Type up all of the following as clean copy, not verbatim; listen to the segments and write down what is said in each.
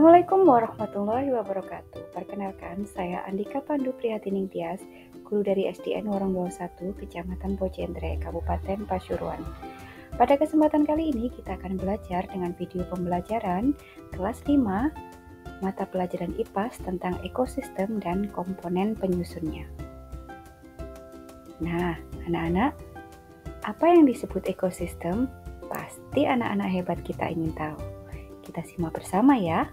Assalamualaikum warahmatullahi wabarakatuh. Perkenalkan, saya Andika Pandu Prihatining Tias, guru dari SDN Warung 21, Kecamatan Pojendre, Kabupaten Pasuruan. Pada kesempatan kali ini kita akan belajar dengan video pembelajaran kelas 5 mata pelajaran IPAS tentang ekosistem dan komponen penyusunnya. Nah, anak-anak, apa yang disebut ekosistem? Pasti anak-anak hebat kita ingin tahu. Kita simak bersama ya.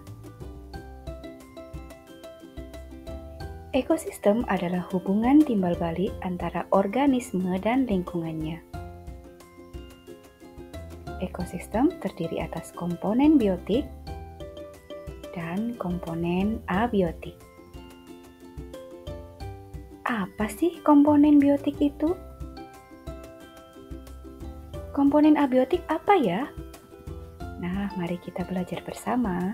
Ekosistem adalah hubungan timbal balik antara organisme dan lingkungannya. Ekosistem terdiri atas komponen biotik dan komponen abiotik. Apa sih komponen biotik itu? Komponen abiotik apa ya? Nah, mari kita belajar bersama.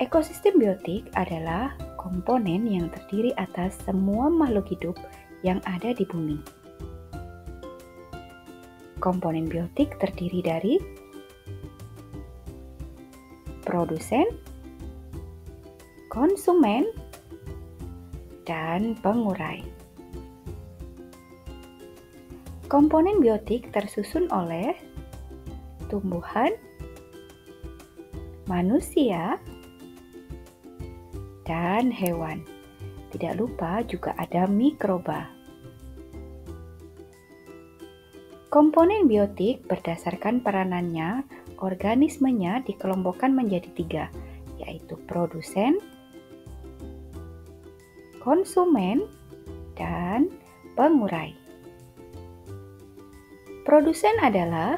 Ekosistem biotik adalah komponen yang terdiri atas semua makhluk hidup yang ada di bumi. Komponen biotik terdiri dari produsen, konsumen, dan pengurai. Komponen biotik tersusun oleh tumbuhan, manusia, dan hewan. Tidak lupa juga ada mikroba. Komponen biotik berdasarkan peranannya, organismenya dikelompokkan menjadi 3, yaitu produsen, konsumen, dan pengurai. Produsen adalah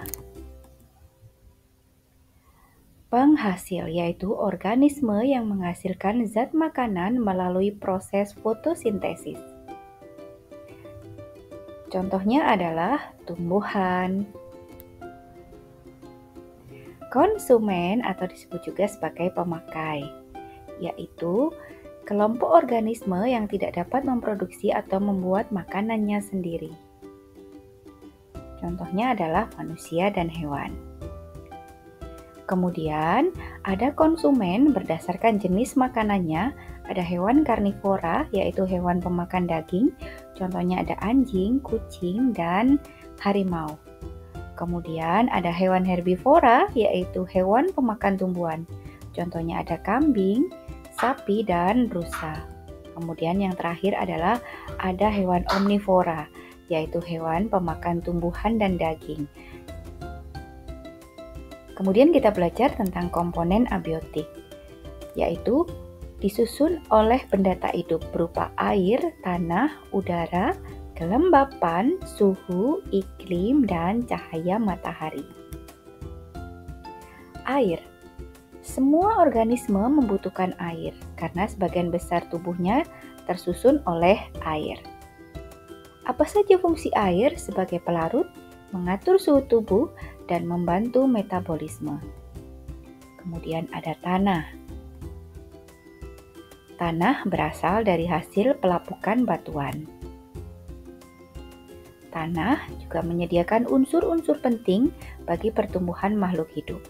penghasil, yaitu organisme yang menghasilkan zat makanan melalui proses fotosintesis. Contohnya adalah tumbuhan. Konsumen atau disebut juga sebagai pemakai, yaitu kelompok organisme yang tidak dapat memproduksi atau membuat makanannya sendiri. Contohnya adalah manusia dan hewan. Kemudian ada konsumen berdasarkan jenis makanannya, ada hewan karnivora yaitu hewan pemakan daging, contohnya ada anjing, kucing, dan harimau. Kemudian ada hewan herbivora yaitu hewan pemakan tumbuhan, contohnya ada kambing, sapi, dan rusa. Kemudian yang terakhir adalah ada hewan omnivora yaitu hewan pemakan tumbuhan dan daging. Kemudian kita belajar tentang komponen abiotik, yaitu disusun oleh benda tak hidup berupa air, tanah, udara, kelembapan, suhu, iklim, dan cahaya matahari. Air. Semua organisme membutuhkan air karena sebagian besar tubuhnya tersusun oleh air. Apa saja fungsi air sebagai pelarut, mengatur suhu tubuh, dan membantu metabolisme. Kemudian ada tanah. Tanah berasal dari hasil pelapukan batuan. Tanah juga menyediakan unsur-unsur penting bagi pertumbuhan makhluk hidup.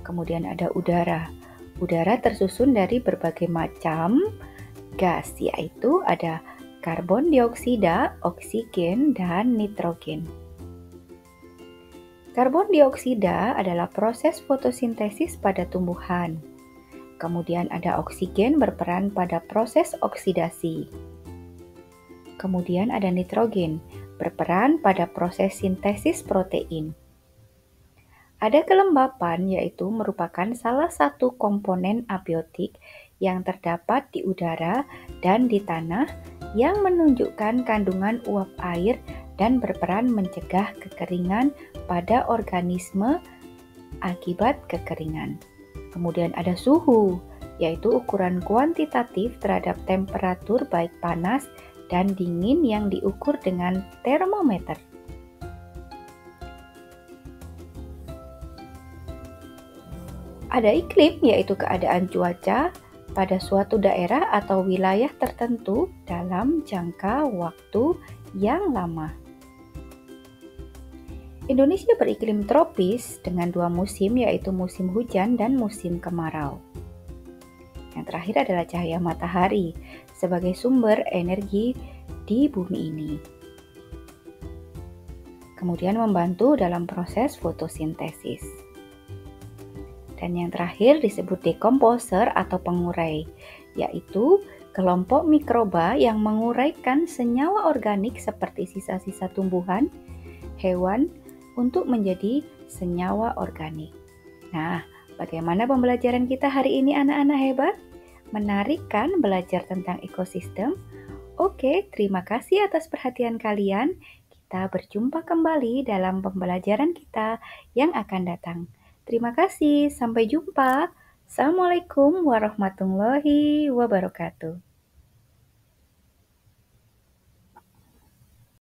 Kemudian ada udara. Udara tersusun dari berbagai macam gas, yaitu ada karbon dioksida, oksigen, dan nitrogen. Karbon dioksida adalah proses fotosintesis pada tumbuhan. Kemudian ada oksigen berperan pada proses oksidasi. Kemudian ada nitrogen berperan pada proses sintesis protein. Ada kelembapan yaitu merupakan salah satu komponen abiotik yang terdapat di udara dan di tanah yang menunjukkan kandungan uap air dan berperan mencegah kekeringan pada organisme akibat kekeringan. Kemudian ada suhu, yaitu ukuran kuantitatif terhadap temperatur baik panas dan dingin yang diukur dengan termometer. Ada iklim, yaitu keadaan cuaca pada suatu daerah atau wilayah tertentu dalam jangka waktu yang lama. Indonesia beriklim tropis dengan dua musim, yaitu musim hujan dan musim kemarau. Yang terakhir adalah cahaya matahari sebagai sumber energi di bumi ini. Kemudian membantu dalam proses fotosintesis. Dan yang terakhir disebut dekomposer atau pengurai, yaitu kelompok mikroba yang menguraikan senyawa organik seperti sisa-sisa tumbuhan, hewan untuk menjadi senyawa organik. Nah, bagaimana pembelajaran kita hari ini anak-anak hebat? Menarik kan belajar tentang ekosistem? Oke, terima kasih atas perhatian kalian. Kita berjumpa kembali dalam pembelajaran kita yang akan datang. Terima kasih, sampai jumpa. Assalamualaikum warahmatullahi wabarakatuh.